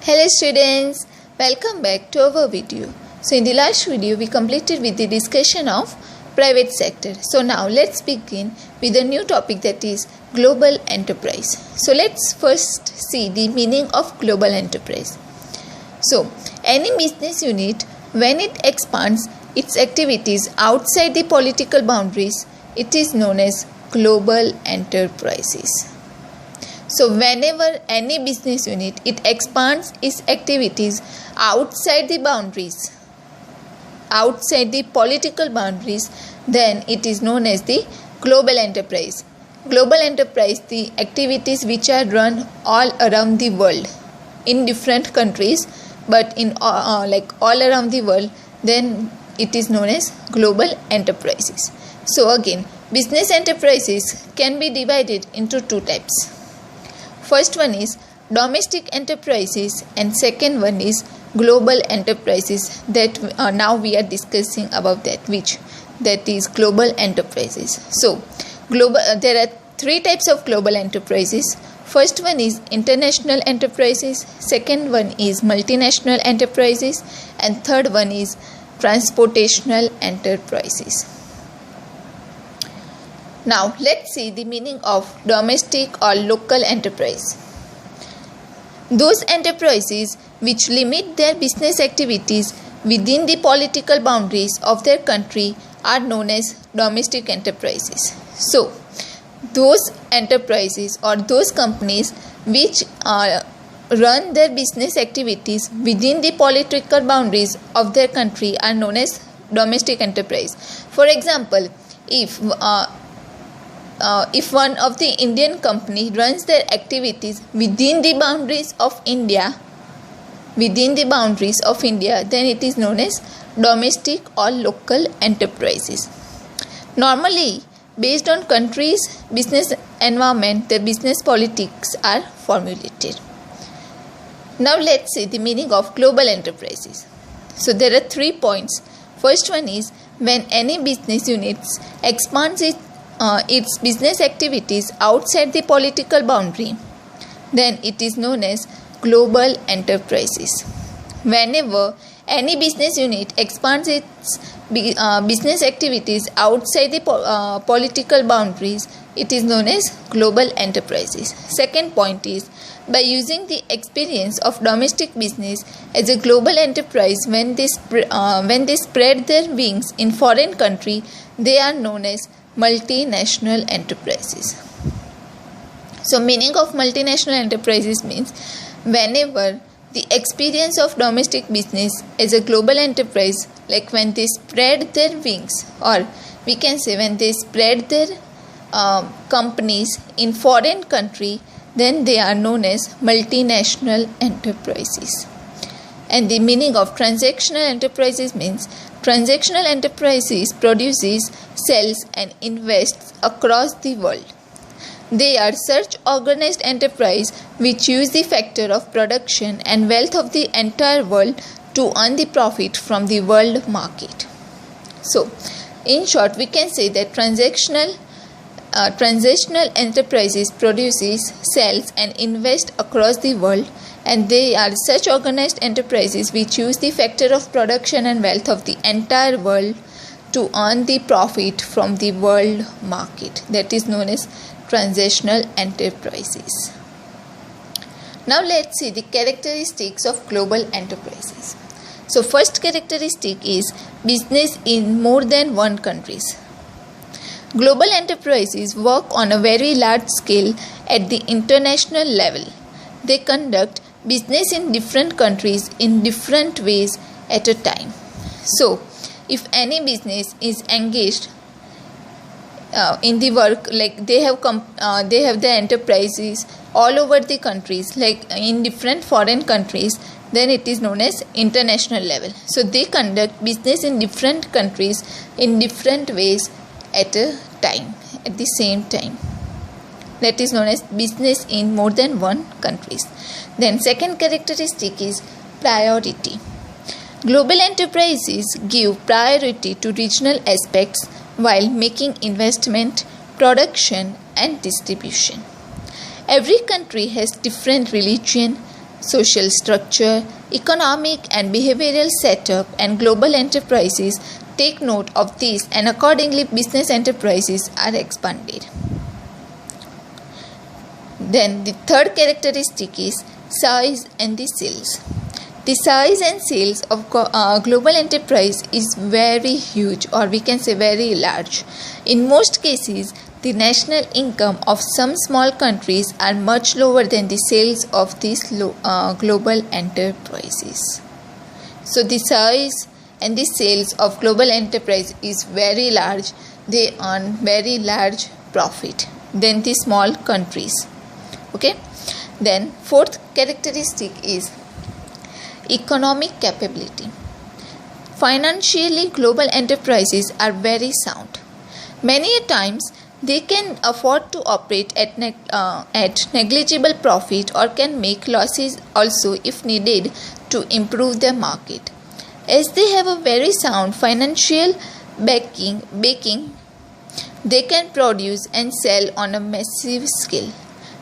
Hello students, welcome back to our video. So in the last video we completed with the discussion of private sector. So now let's begin with a new topic, that is global enterprise. So let's first see the meaning of global enterprise. So any business unit, when it expands its activities outside the political boundaries, it is known as global enterprises. So whenever any business unit, it expands its activities outside the boundaries, outside the political boundaries, then it is known as the global enterprise. Global enterprise, the activities which are run all around the world in different countries, but in all around the world, then it is known as global enterprises. So again, business enterprises can be divided into two types. First one is domestic enterprises and second one is global enterprises, that now we are discussing about that is global enterprises. So there are three types of global enterprises. First one is international enterprises, second one is multinational enterprises, and third one is transportational enterprises. Now let's see the meaning of domestic or local enterprise. Those enterprises which limit their business activities within the political boundaries of their country are known as domestic enterprises. So those enterprises or those companies which run their business activities within the political boundaries of their country are known as domestic enterprise. For example, if one of the Indian company runs their activities within the boundaries of India, then it is known as domestic or local enterprises. Normally, based on country's business environment, the business politics are formulated. Now let's see the meaning of global enterprises. So there are 3 points. First one is when any business unit expands its business activities outside the political boundary, then it is known as global enterprises. Whenever any business unit expands its business activities outside the political boundaries, it is known as global enterprises. Second point is by using the experience of domestic business as a global enterprise, when they spread their wings in foreign country, they are known as multinational enterprises. So meaning of multinational enterprises means whenever the experience of domestic business as a global enterprise, like when they spread their wings, or we can say when they spread their companies in foreign country, then they are known as multinational enterprises. And the meaning of transactional enterprises means transactional enterprises produces, sells and invests across the world. They are such organized enterprise which use the factor of production and wealth of the entire world to earn the profit from the world market. So, in short, we can say that transactional enterprises produces, sells and invest across the world, and they are such organized enterprises which use the factor of production and wealth of the entire world to earn the profit from the world market. That is known as transactional enterprises. Now let's see the characteristics of global enterprises. So first characteristic is business in more than one countries. Global enterprises work on a very large scale at the international level. They conduct business in different countries in different ways at a time. So if any business is engaged in the work, like they have their enterprises all over the countries, like in different foreign countries, then it is known as international level. So they conduct business in different countries in different ways at the same time. That is known as business in more than one countries. Then second characteristic is priority. Global enterprises give priority to regional aspects while making investment, production and distribution. Every country has different religion, social structure, economic and behavioral setup, and global enterprises take note of this, and accordingly business enterprises are expanded. Then the third characteristic is size and the sales. The size and sales of global enterprise is very huge, or we can say very large. In most cases, the national income of some small countries are much lower than the sales of these global enterprises. So the size and the sales of global enterprise is very large. They earn very large profit than the small countries. Okay. Then fourth characteristic is economic capability. Financially, global enterprises are very sound. Many times, they can afford to operate at negligible profit, or can make losses also if needed to improve their market. As they have a very sound financial backing, they can produce and sell on a massive scale.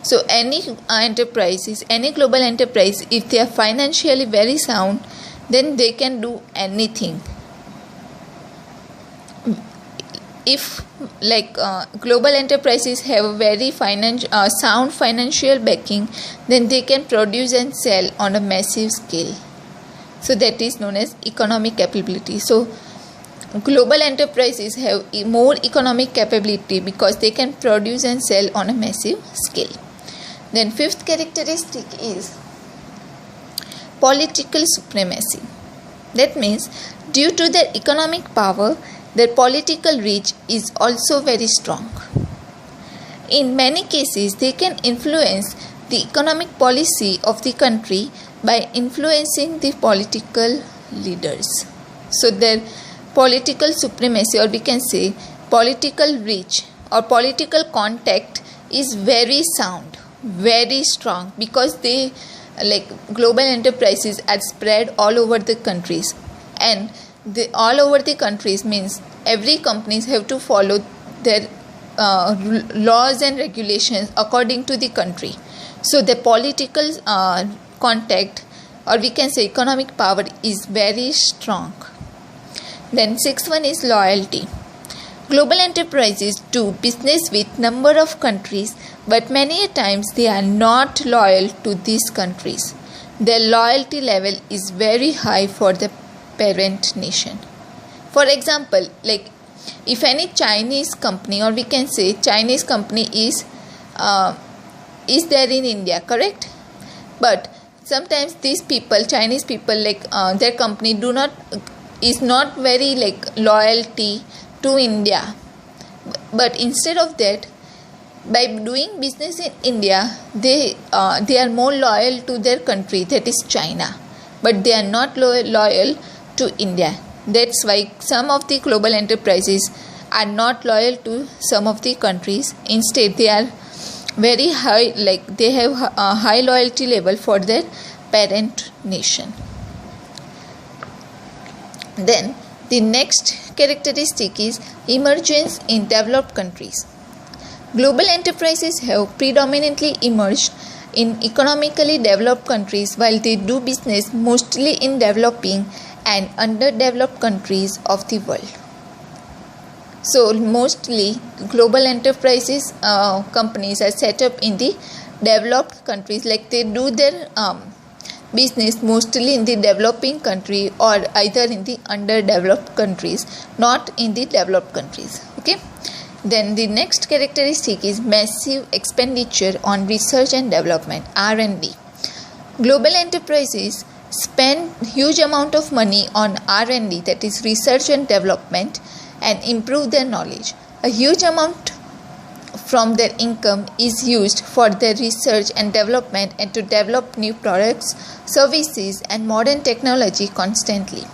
So any global enterprise, if they are financially very sound, then they can do anything. If global enterprises have a very sound financial backing, then they can produce and sell on a massive scale. So that is known as economic capability. So global enterprises have more economic capability because they can produce and sell on a massive scale. Then fifth characteristic is political supremacy. That means due to their economic power, their political reach is also very strong. In many cases, they can influence the economic policy of the country by influencing the political leaders. So their political supremacy, or we can say political reach or political contact, is very sound, very strong, because they global enterprises are spread all over the countries, and all over the countries means every companies have to follow their laws and regulations according to the country. So the political contact, or we can say economic power, is very strong. Then sixth one is loyalty. Global enterprises do business with number of countries, but many times they are not loyal to these countries. Their loyalty level is very high for the parent nation. For example, if any Chinese company, or we can say Chinese company is there in India, correct? But sometimes these people, Chinese people, their company is not very loyalty to India. But instead of that, by doing business in India, they are more loyal to their country, that is China. But they are not loyal to India. That's why some of the global enterprises are not loyal to some of the countries. Instead, they are very high, they have a high loyalty level for their parent nation. Then the next characteristic is emergence in developed countries. Global enterprises have predominantly emerged in economically developed countries, while they do business mostly in developing and underdeveloped countries of the world. So mostly global enterprises companies are set up in the developed countries, they do their business mostly in the developing country, or either in the underdeveloped countries, not in the developed countries. Okay. Then the next characteristic is massive expenditure on research and development, R&D. Global enterprises spend huge amount of money on R&D, that is research and development, and improve their knowledge. A huge amount from their income is used for their research and development, and to develop new products, services, and modern technology constantly.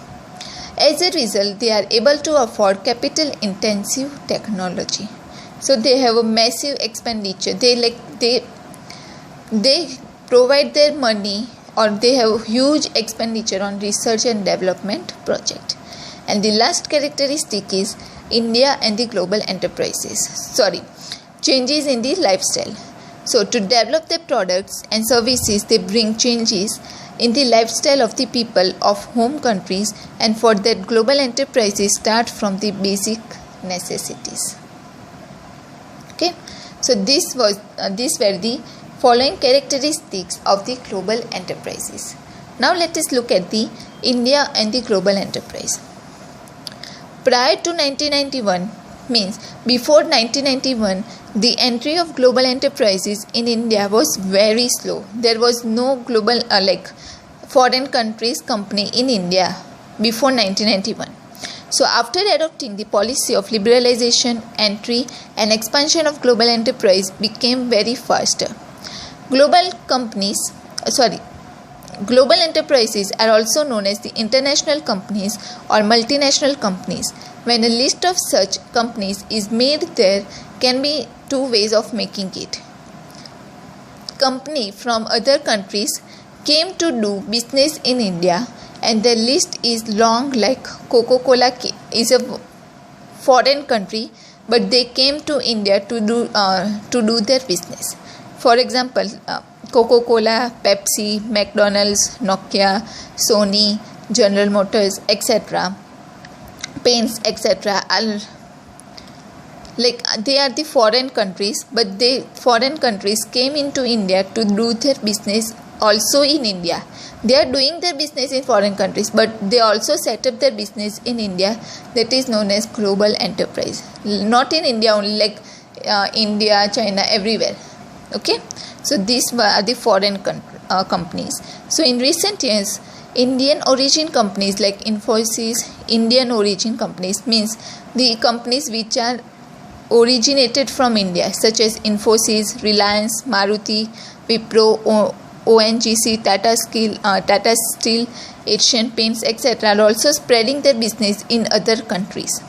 As a result, they are able to afford capital intensive technology. So they have a massive expenditure. They provide their money, or they have huge expenditure on research and development project. And the last characteristic is India and the global enterprises. Changes in the lifestyle. So to develop their products and services, they bring changes in the lifestyle of the people of home countries, and for that global enterprises start from the basic necessities. Okay, so these were the following characteristics of the global enterprises. Now let us look at the India and the global enterprise. Prior to 1991, means before 1991, the entry of global enterprises in India was very slow. There was no global foreign countries company in India before 1991. So after adopting the policy of liberalization, entry and expansion of global enterprise became very faster. Global enterprises are also known as the international companies or multinational companies. When a list of such companies is made, there can be two ways of making it. Company from other countries came to do business in India, and the list is long, like Coca-Cola is a foreign country, but they came to India to do their business. For example, Coca-Cola, Pepsi, McDonald's, Nokia, Sony, General Motors, etc., Paints, etc. They are the foreign countries, but they foreign countries came into India to do their business also in India. They are doing their business in foreign countries, but they also set up their business in India. That is known as global enterprise. Not in India only, India, China, everywhere. Okay, so these were the foreign companies. So in recent years, Indian origin companies like Infosys, Indian origin companies means the companies which are originated from India, such as Infosys, Reliance, Maruti, Wipro, ONGC, Tata Steel, Asian Paints, etc. are also spreading their business in other countries.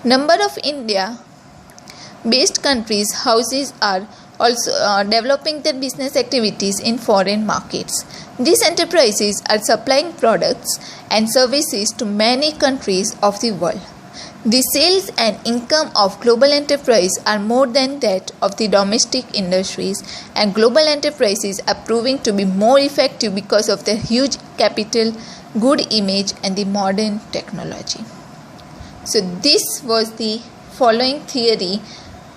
Number of India-based countries houses are also developing their business activities in foreign markets. These enterprises are supplying products and services to many countries of the world. The sales and income of global enterprise are more than that of the domestic industries, and global enterprises are proving to be more effective because of their huge capital, good image, and the modern technology. So this was the following theory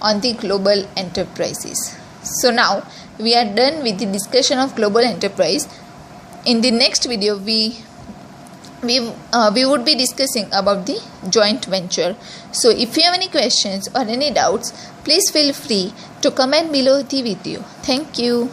on the global enterprises. So now we are done with the discussion of global enterprise. In the next video, we would be discussing about the joint venture. So if you have any questions or any doubts, please feel free to comment below the video. Thank you.